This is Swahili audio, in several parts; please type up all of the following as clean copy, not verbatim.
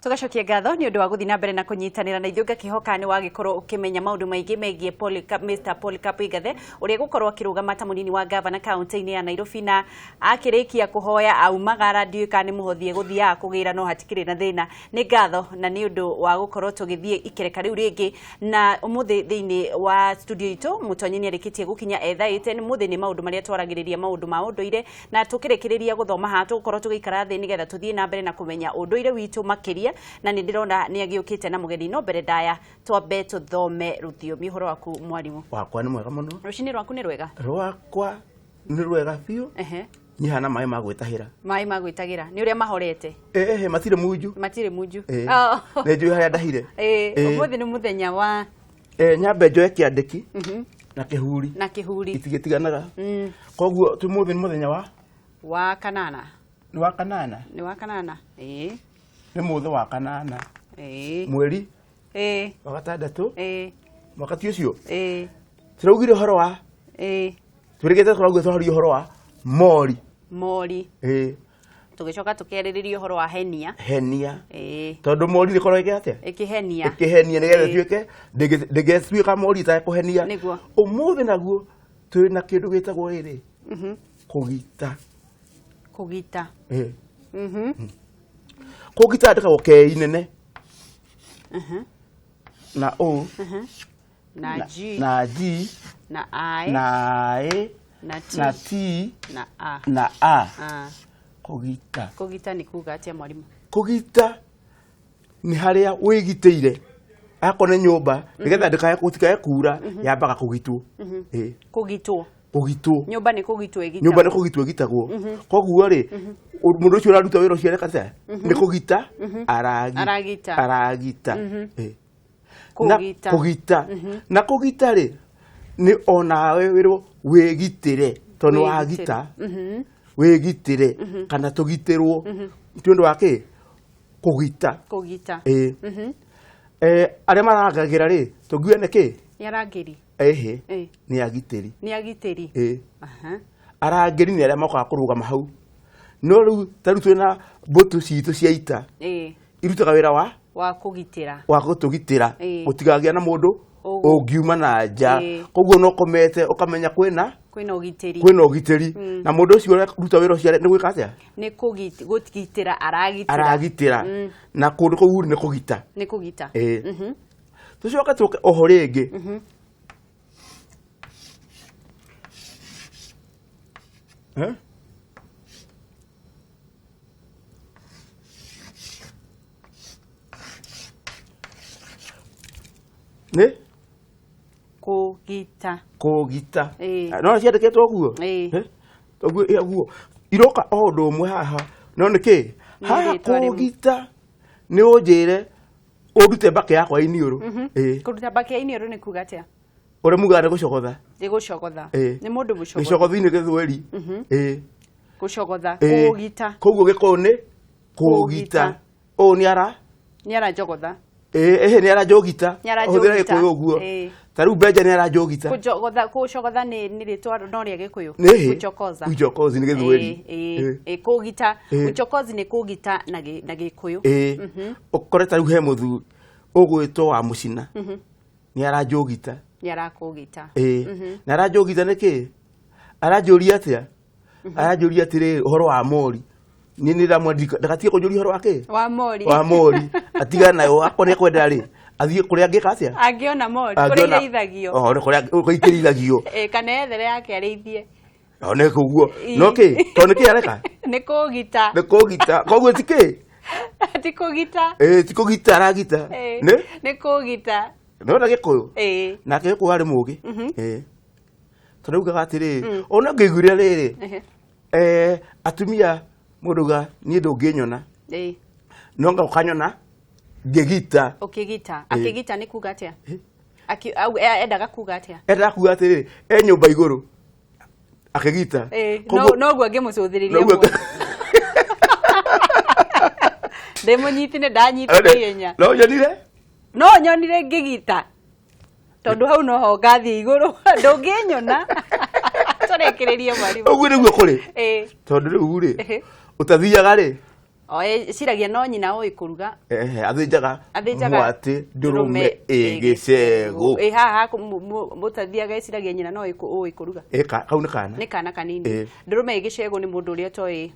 Tugacokia ngatho ni undu wa guthina mbere na kunyitanira na ithuĩ ngakihoka ni wagikorwo ukimenya maundu maingi megie Mr. Polycarp Igathe uria gukorwo akirugama ta munini wa gavana kaunti-ini ya Nairobi na akirikia kuhoya aumagara ndiuka ni muhothie guthia kugira no hatikire na thina ni ngatho na ni undu wa gukorwo tugithie ikereka riu ringi na umuthi thiini wa studio itu mutonyi ni arikitie gukinya etha ite ni muthi ni maundu maria twaragiriria maundu ma unduire na tukirikiriria guthoma hatu gukorwo tugiikara thi nigetha tuthie na mbere na kumenya unduire witu makiria na ni ndirona ni agiukite na mugeni no mbere ndaya twambe tuthome ruthiomi horo waku mwarimu wakwa ni mwega muno rucini rwaku ni rwega rwakwa ni rwega biu nyihana mai magwitahira ni uria mahorete matire munju ne nju haria ndahire umuthi ni muthenya wa nyambe njoe kiandiki na kihuri itigitiganaga koguo tumuthi ni muthenya wa kanana ni wa kanana ni muthe wa kanana mweri wa gatandatu mwaka ti ucio turaugire horo wa turigete turaugire turahoria horo wa mori tugicoka tukeriririo horo wa henia tondu mori ni korwo ikiatia ikihenia nigetha tuike ndigetuika mori ta kuhenia umuthi naguo turi na kindu gitagwo riri kugita kugita ndikagwo kei nene na o na g na I na t na a kugita ni kuga atia mwalimu kugita ni haria wigiteire akone nyumba nigetha ndikaye gutikaye kura yambaga kugitwo kugitwo nyumba ni kugitwo igitagwo koguo ri mundu ucio uraruta wira ucio rekata ni kugita aragita na kugita ri ni onawe wiro wigitire tondu wagita wigitire kana tugitirwo tiondo wake kugita aria marangagira ri tugiwe niki yarangiri ni agiteri arangeri ni aria mokaga kurugama hau no riu taru twina mbutu citu cia ita irutaga wira wa kugitira gutugitira gutigagia na mundu ungiuma na nja koguo no komete ukamenya kwina ugiteri na mundu ucio ruta wira ucio ni gwika atia ni kugitira aragitira na kundu kou ni kugita tucoka tuke oho ringi ne kugita no ciandiketwo guo guo iroka o ndu umwe haha no niki haha kugita ni unjire urute mbake yakwa iniuru kuruta mbake iniuru ni kuga atia ore muga ni gucogotha ni mundu mucogotha gicogotha-ini githweri gucogotha kugita koguo giko ni kugita o ni njogotha ni arajogita uthira gikuyu uguo taru benja ni arajogita kucogotha ni ritwa no ria gikuyu uchokozi ni githweri kugita uchokozi ni kugita na gikuyu ukore taru he muthu ugwitwo wa mucina ni arajogita na arajogita niki arajuria atia arajuria atiri horo wa mori ni ndamwandika ndagatie kunjuria horo wake wa mori atiga nayo akone kwenda ri athie kuria angika atia angiona mori kuria ithagio ni kuria ikirithagio kana ethere yake arithie one kuguo no ki to niki areka ni kugita koguo tiki tikugita aragita ni kugita no na gikuyu na gikuyu ari mugi turaugaga atiri ona ngiguire riri atumia muruga ni ndunginyona no nga ukanyona ngigita akigita ni kuga atia endaga kuga atiri nyumba iguru akigita no guo ngimucuthiriria ndimunyitine ndanyitire nya no nyonire ngigita tondu hau no ho ngathie iguru ndunginyona turekererie mwarimu uguo niguo kuri tondu riu ri utathiaga ri Oe ciragia no nyina oi kuruga. Athinjaga mwati ndurume igicego. Haha mutathiaga ciragia nyina no oi kuruga. Kau ni kana. Ni kana kanini. Ndurume igicego ni mundu uria toi.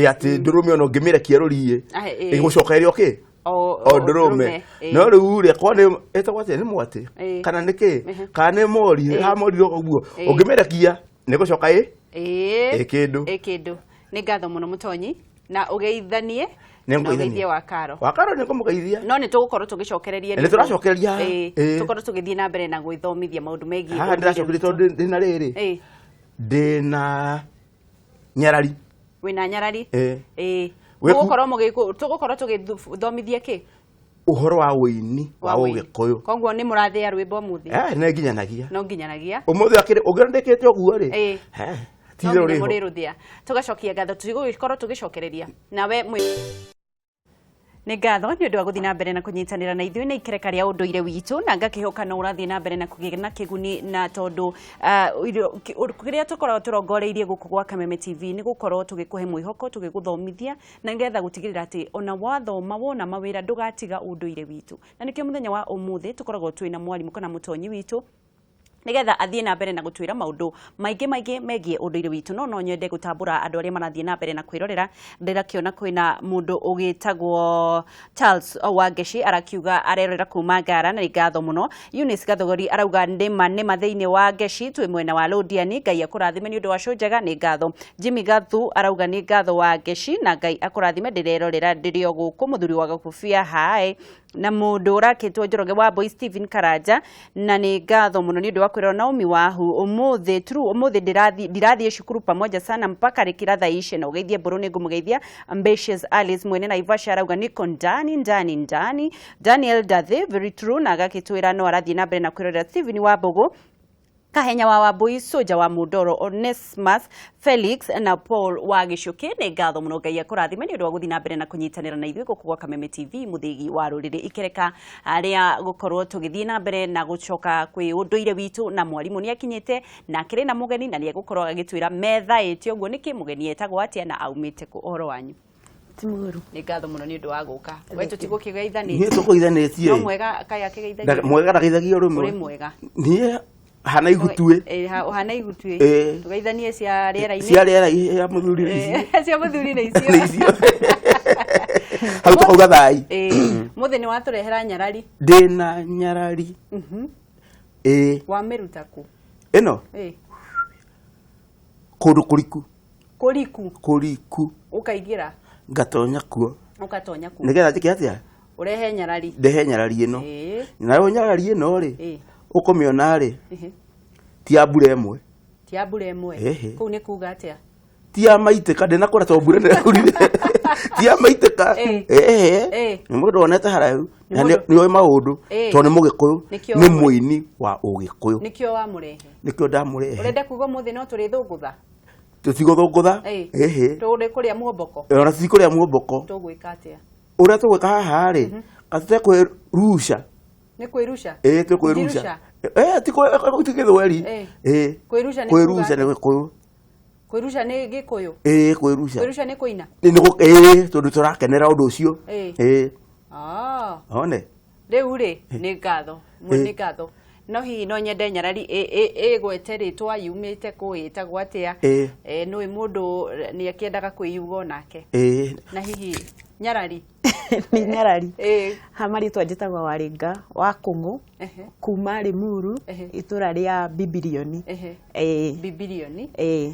Ati ndurume ono ngimirekia rurie. Igucokeria okay? O ndurume. No riu ri kwa ni etagwo atia ni mwati. Kana niki? Kana ni mori, ha mori ro guo. Ungimirekia ni gucoka kindu. Ni ngatho muno Mutonyi na ugeithanie na ugeithie wa Karo. Wa Karo ni kumugeithia. No ni tugukorwo tugicokereria. Ni turacokereria. Tukorwo tugithie na mbere na gwithomithia maundu megie. Ha ndiracokeria tondu ndina riri. Ndina nyarari. Wina nyarari? Tugukorwo tugithomithia ki? Uhoro wa uini wa Ugikuyu. Koguo ni murathia rwimbo muthi. Ne nginyanagia. No nginyanagia. Umuthi akire ugirandikite oguo ri. Tiro ri. Muriruthia. Tugacokia ngatho tugikorwo tugicokereria. Nawe ni ngatho ni undu wa guthii na mbere na kunyitanira na ithuĩ na ikereka ria unduire witu na ngakihoka no urathii na mbere na kugina kiguni na tondu kiria tukorwo turongoreirie guku gwa Kameme TV ni gukorwo tugikuhe mwihoko tugiguthomithia na ngetha gutigirira ati ona wathoma wona mawira ndugatiga unduire witu na nikio muthenya wa umuthi tukoragwo twina mwalimu kana Mutonyi witu nigetha athie na mbere na gutwira maundu maingi megie unduire witu no nyende gutambura andu aria marathie na mbere na kwirorera ndirakiona kwina mundu ugitagwo Charles Wangeshi arakiuga arerera kuma Ngara na ngatho muno. Eunice Gathogori arauga nima thiini wa Ngeshi twi mwena wa Lodiani Ngai akurathime ni undu wa shonjaga ni ngatho. Jimmy Gathu arauga ni ngatho wa Ngeshi na Ngai akurathime ndirerorera ndirio guku muthuri wa Gakubia hai na mundu urakitwo Njoroge wa Boy Stephen Karanja na ni ngatho muno ni undu wa kwirora Naomi Wahu umuthi ndirathie cukuru pamoja sana mpaka Rikiratha ishe na ugeithie mburu ni ngumugeithia. Ambitious Alice mwene na Ivasha arauga niko ndani Daniel Dathe very true na agakitwira no arathie na mbere na kwirorera. Stephen Wambugu Kahenya wa Wambui Soja wa Mudoro Onesmus Felix na Paul wa Gicuki ni ngatho muno Ngai akurathime ni undu wa guthii na mbere na kunyitanira na ithuĩ guku gwa Kameme TV muthigi wa ruriri ikereka aria gukorwo tugithii na mbere na gucoka kwi unduire witu na mwalimu ni akinyite na kiri na mugeni na ni gukorwo agitwira metha iti uguo niki mugeni etagwo atia na aumite ku uhoro wanyu Timuru ni ngatho muno ni undu wa guka we tutigukigeithania ni tukugeithanitie no mwega kaya kigeithania mwega ndageithagia rumwe mwega ni hana igutue hana igutue tugeithanie cia riera-ini ya muthuri cia muthuri ni icio hau tukauga thai muthi ni waturehera nyarari ndina nyarari wa miruta ku ino kundu kuriku ukaigira ngatonya kuo nigetha njike atia urehe nyarari ndehe nyarari ino na nyarari ino ri ukomiona ri ti mbura emwe kuu ni kuga atia ti amaitĩka ndina kũreta mbura nĩraurire ti amaitĩka nĩ mũndũ wonete haraihu na nĩoĩ maũndũ tondũ nĩ mũgĩkũyũ nĩ mũini wa ũgĩkũyũ nĩkĩo wamũrehe nĩkĩo ndamũrehe ũrenda kuga mũthĩ no tũrĩthũngũtha tũtigũthũngũtha tũrĩ kũrĩa muomboko ona tikũrĩa muomboko tũgwĩka atia ũrĩa tũgwĩka haha rĩ atũtekwĩrusha ni kwirusha twĩkwĩrusha ti gĩthweri kwirusha nĩ gĩkũyũ kwirusha ni gikuyu kwirusha ni kuina tondu turakenera undu ucio one riu ri ni ngatho ni ngatho no hihi no nyende nyarari igwete ritwa yumite kuitagwo atia nui mundu ni akiendaga kwiyuga nake na hihi nyarari ni nyarari hamarĩtwa njĩtagwo Waringa wa Kũng'ũ kuma Limuru itura ria Bibilioni Bibilioni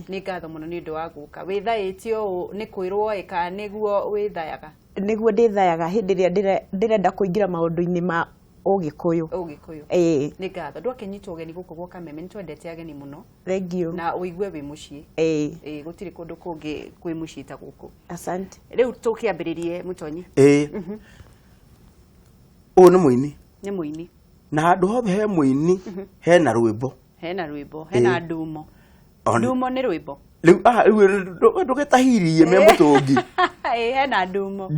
ni ngatho muno ni undu wa guka withaĩtio ni kwirwo ika niguo withayaga niguo ndithayaga hindi ria ndirenda kuingira maundu-ini ma Ugikuyu ni ngatho ndwakenyitwo geni guku gwa Kameme nitwendete ageni muno thank you na uigue wi mucii gutiri kundu kungi kwi mucii ta guku asante riu tukiambiririe Mutonyi o ni muini na handu hothe he muini hena rwimbo hena ndumo ni rwimbo riu ndugitahirie me mutungi hena ndumo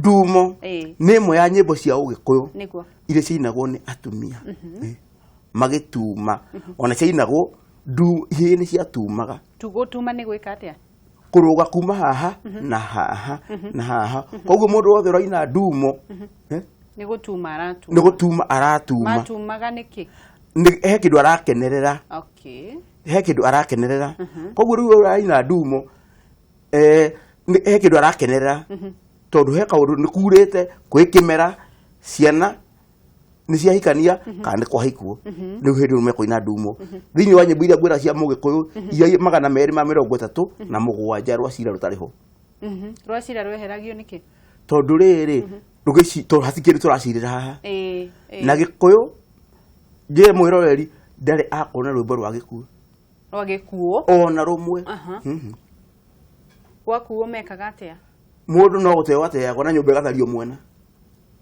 nĩ imwe ya nyĩmbo cia Ũgĩkũyũ niguo iria ciinagwo nĩ atumia magĩtuma ona ciinagwo ihĩĩ nĩ ciatumaga gũtuma nĩ gwĩka atĩa kuruga kuma haha na haha na haha koguo mundu wothe roina ndumo ni gutuma aratuma matumaga niki he kindu arakenerera he kindu arakenerera koguo riu roina ndumo he kindu arakenerera tondu he kaundu ni kurite gwikimera ciana ni ciahikania kana ni kwahikuo riu hindi rume koina ndumo thiini wa nyimbo iria ngwira cia Mugikuyu iria 237 rwa cira rutariho rwa cira rweheragio niki tondu riri rugici to hatikiri turacirira haha na Gikuyu ngie mwiroreri ndari akona rwimbo rwa Gikuyu ona rumwe gwakuo mekaga atia mundu no guteo ateagwo na nyumba gathario mwena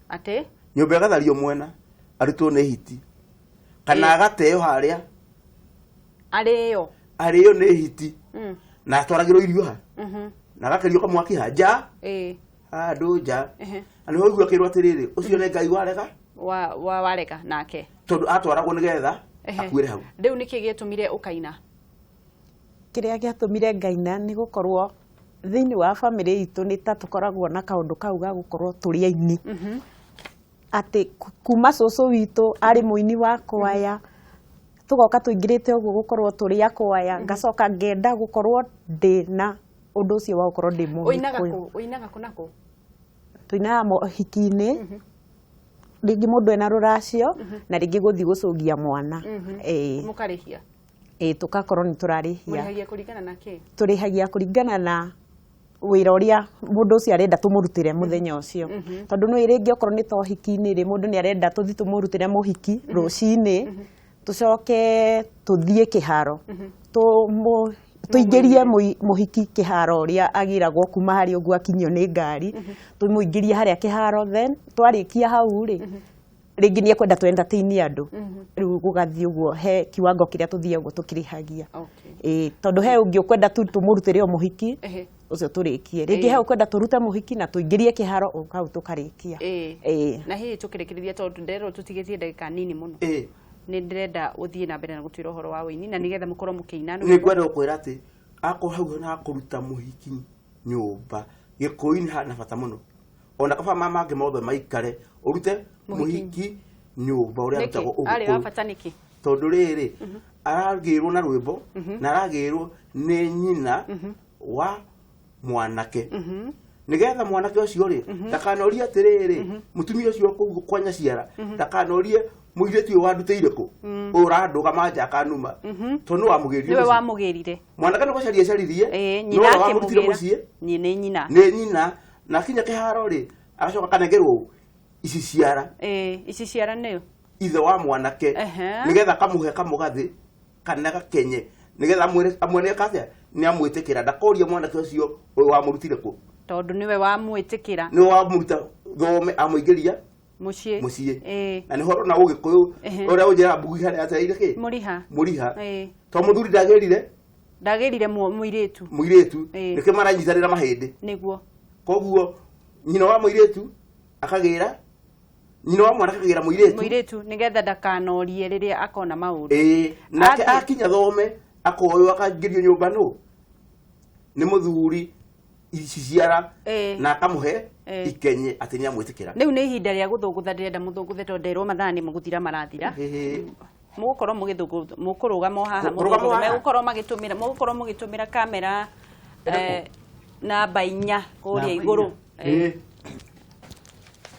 ate nyumba gathario mwena arutwo nĩ hiti kana agateo haria arĩo nĩ hiti na atwaragĩrwo irio ha na agakerio kamwaki ha nja handũ nja na nĩho igua kĩrwo atĩrĩrĩ ũcio nĩ Ngai warega nake tondũ atwaragwo nĩgetha akuĩre hau rĩu nĩkĩ gĩtũmire ũkaina kĩrĩa gĩatũmire ngaina nĩ gũkorwo thĩinĩ wa bamĩrĩ itũ nĩ ta tũkoragwo na kaũndũ kau ga gũkorwo tũrĩ aini atĩ kuma cũcũ witũ arĩ mũini wa kwaya tũgoka tũingĩrĩte ũguo gũkorwo tũrĩ a kwaya ngacoka ngenda gũkorwo ndĩna ũndũ ũcio wa gũkorwo ndĩ Mũgĩkũyũ ũinaga kũ nakũ tũinaga mohiki-inĩ rĩngĩ mũndũ ena rũracio na rĩngĩ gũthiĩ gũcũngia mwana mũkarĩhia tũgakorwo nĩ tũrarĩhia mũrĩhagia kũringana na kĩ tũrĩhagia kũringana na wĩra ũrĩa mũndũ ũcio arenda tũmũrutĩre mũthenya ũcio tondũ nĩ rĩngĩ okorwo nĩ ta ũhiki-inĩ rĩ mũndũ nĩ arenda tũthiĩ tũmũrutĩre mũhiki rũcinĩ tũcoke tũthiĩ kĩharo tũingĩrie mũhiki kĩharo ũrĩa agĩragwo kuma harĩa ũguo akinyio nĩ ngari tũmũingĩrie harĩa kĩharo then twarĩkia hau rĩ rĩngĩ nĩ ekwenda twendatĩinie andũ rĩu gũgathiĩ ũguo he kiwango kĩrĩa tũthiĩ ũguo tũkĩrĩhagia tondũ he ũngĩ ũkwenda tu tũmũrutĩre o mũhiki ucio turikie ringi he ukwenda turute muhiki na tuingirie kiharo ukau tukarikia na hihi tukirekereria tondu ndero tutigitie ndagika nini muno ni ndirenda uthie na mbere na gutwira uhoro wa wini na nigetha mukorwo mukiina ni kwenda ukwira ati ako hau na kuruta muhiki nyumba Gikuyu ni hana bata muno ona kaba mama ange mothe maikare urute muhiki nyumba uria rutagwo uguo ari wa bata niki tondu riri aragirwo na rwimbo na aragirwo ni nyina wa mwanake nigetha mwanake ucio ri ndakanorie atiriri mutumia ucio kuu kwanya ciara ndakanorie muiretu wa ndute ireku uranduga manja kanuma tonu wa mugirire niwe wa mugirire mwanake no gwacaria caririe nyina yake mugira ni nyina na kinya kiharo ri agacoka kanegerwo ici ciara niyo ithe wa mwanake nigetha kamuhe kamugathi kana gakenye nigetha amwene kathia ni amwitikira ndakoria mwanake ucio wa murutire ku tondu niwe wa mwitikira ni wa muruta thome amuingiria mucie na ni horo na Ugikuyu uria unjira mbugi hari ateire ki muriha to muthuri ndagerire muiretu nike maranyitanira mahindi niguo koguo nyina wa muiretu akagira nyina wa mwana akagira muiretu nigetha ndakanorie riria akona maundu nake akinya thome akoyo akangirio nyumba no ni muthuri iciciara na akamuhe ikenye ati ni amwitikira riu ni ihinda ria guthungutha ndirenda muthunguthe tondu nderwo mathani maguthira marathira mugukorwo mukurugama haha mugukorwo magitumira kamera namba 4 kuria iguru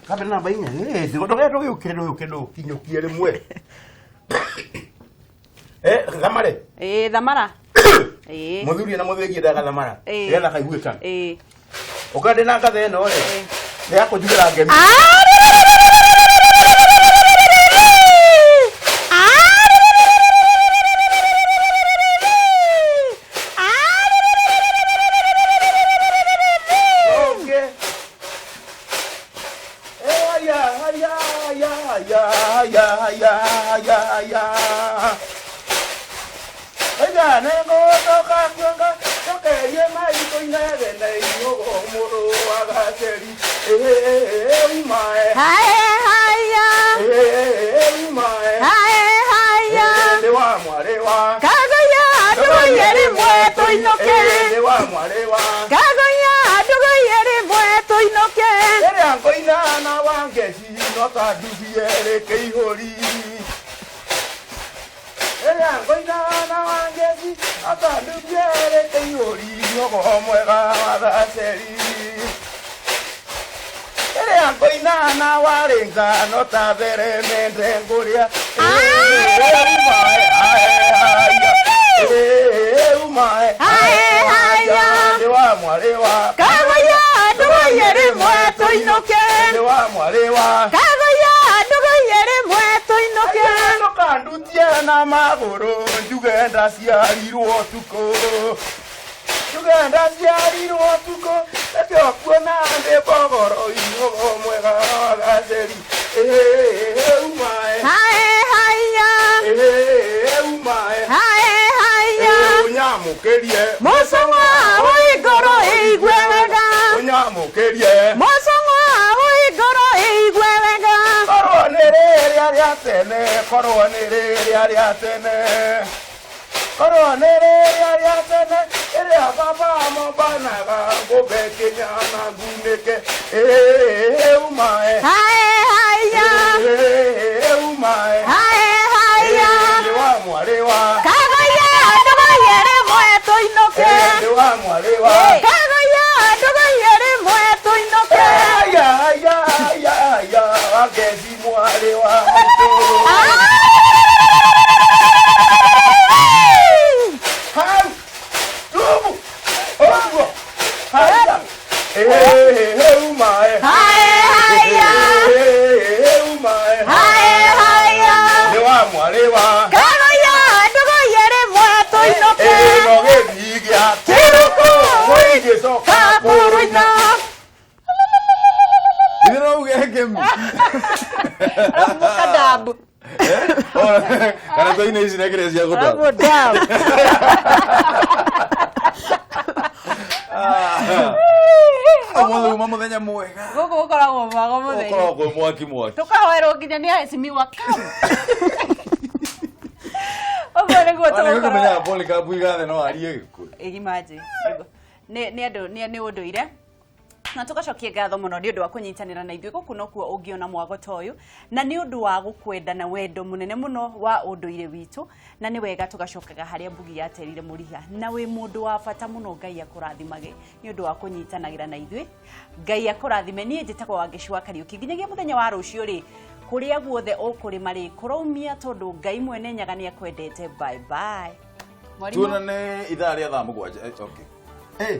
kamera namba 4 ndogeto giukire kinyukie rimwe thamare thamara muthuri na muthegi ndaga thamara yena kaiguika ukande na ngathe no ri ya kujugira ngemi mwalewa kagoya ndug'u rimwe tuinoke ere ngoina na wangeci no tandubie rikihuri ere ngoina na wangeci atandubie rikihuri nyogo mwega wa thaceri ere ngoina na Waringa no tabere mende nguria umae mwalewa kagoya ndug'u rimwe tuinoke mwalewa kagoya ndug'u rimwe tuinoke ndutie na maguru njugenda ciarirwo tuko njugenda ciarirwo tuko etio kuona ndi bogoro Ihugo mwega wa gaceri umae umae unyamukirie mosong'a w'igoro igwe wega unyamukirie mosong'a w'igoro igwe wega korwo nĩ rĩrĩa rĩa tene korwo nĩ rĩrĩa rĩa tene korwo nĩ rĩrĩa rĩa tene ĩrĩa baba mombanaga ngũmbe kĩnyana ngunĩke umae umae nĩ wa mwalewa kagoya ndug'u rimwe tuinoke nĩ wa mwalewa kagoya ndug'u rimwe tuinoke ya wangeci mwalewa maitũ hau tubu oguo haya umae umae nĩ wa mwalewa kagoya ndug'u rimwe tuinoke no gĩthii gĩa kĩrũkũ mũingĩcoka kũrũina mukadabu kana toine ici nekire cia gũtwara mukadabu Mama muthenya mwega Gugu gukoragwo mwago muthenya. Gukoragwo mwaki mwaki. Tukahoerwo nginya ni acimi wa kamu. Ogo niguo Tukamenya tugukorwo. Polika buigathe no arie gĩkũyũ. Igimaji. Nĩ andũ nĩ ũndũire. Na tugacokia ngatho muno nĩ ũndũ wa kũnyitanĩra na ithuĩ gũkũ nokuo ũngĩona mwago ta ũyũ na nĩ ũndũ wa gũkwenda na wendo mũnene mũno wa ũndũire witũ na nĩ wega tugacokaga harĩa mbugi yaterire mũriha na wĩ mũndũ wa bata mũno Ngai akũrathimage nĩ ũndũ wa kũnyitanagĩra na ithuĩ Ngai akũrathime niĩ njĩtagwo Wangeci wa Kariũki nginyagia mũthenya wa rũciũ rĩ kũrĩa guothe ũkũrĩma rĩ kũraumia tondũ Ngai mwene nyaga nĩ akwendete bye bye Tuonane ithaa rĩa thaa mũgwanja okay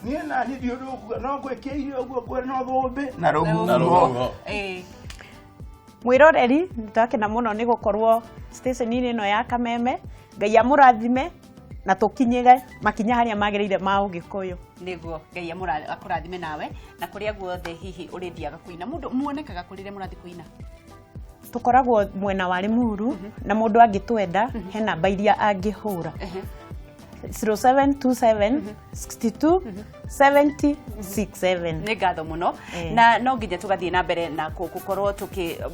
niĩ na niĩ ndiũndũ no ngwĩkia irio ũguo kwĩna thũmbĩ na rũhuho mwĩroreri nĩtwakena mũno nĩ gũkorwo station-inĩ ĩno ya Kameme Ngai amũrathime na tũkinyĩre makinya harĩa magĩrĩire ma Ugikuyu nĩguo Ngai akũrathime nawe na kũrĩa guothe hihi ũrĩthiaga kũina mũndũ muonekaga kũrĩre mũrathi kũina tukoragwo mwena wa Limuru na mũndũ angĩtwenda he namba iria angĩhũra 0727 62 70 67 nĩ ngatho mũno na no nginya tũgathiĩ na mbere na gũkorwo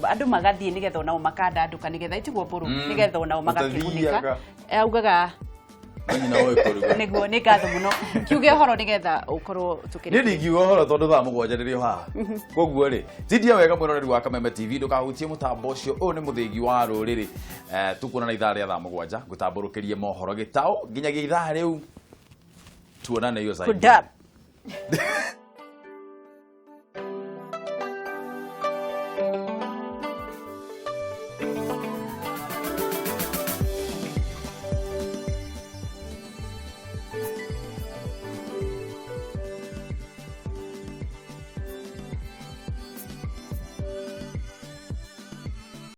andũ magathiĩ nĩgetha onao makandandũka nĩgetha itigwo mbũrũ nĩgetha onao magakĩgunĩka augaga nĩguo nĩ ngatho mũno kiuge ũhoro nĩgetha ũkorwo nĩ ndingiuga ũhoro tondũ thaa mũgwanja rĩrĩ haha koguo rĩ tindia wega mwĩroreri wa Kameme TV ndũkahutie mũtambo ũcio ũyũ nĩ mũthĩgi wa rũrĩrĩ tukuonana ithaa rĩa thaa mũgwanja ngũtambũrũkĩrie mohoro gĩtaũ nginyagia ithaa rĩu tuonane hiyo zaidi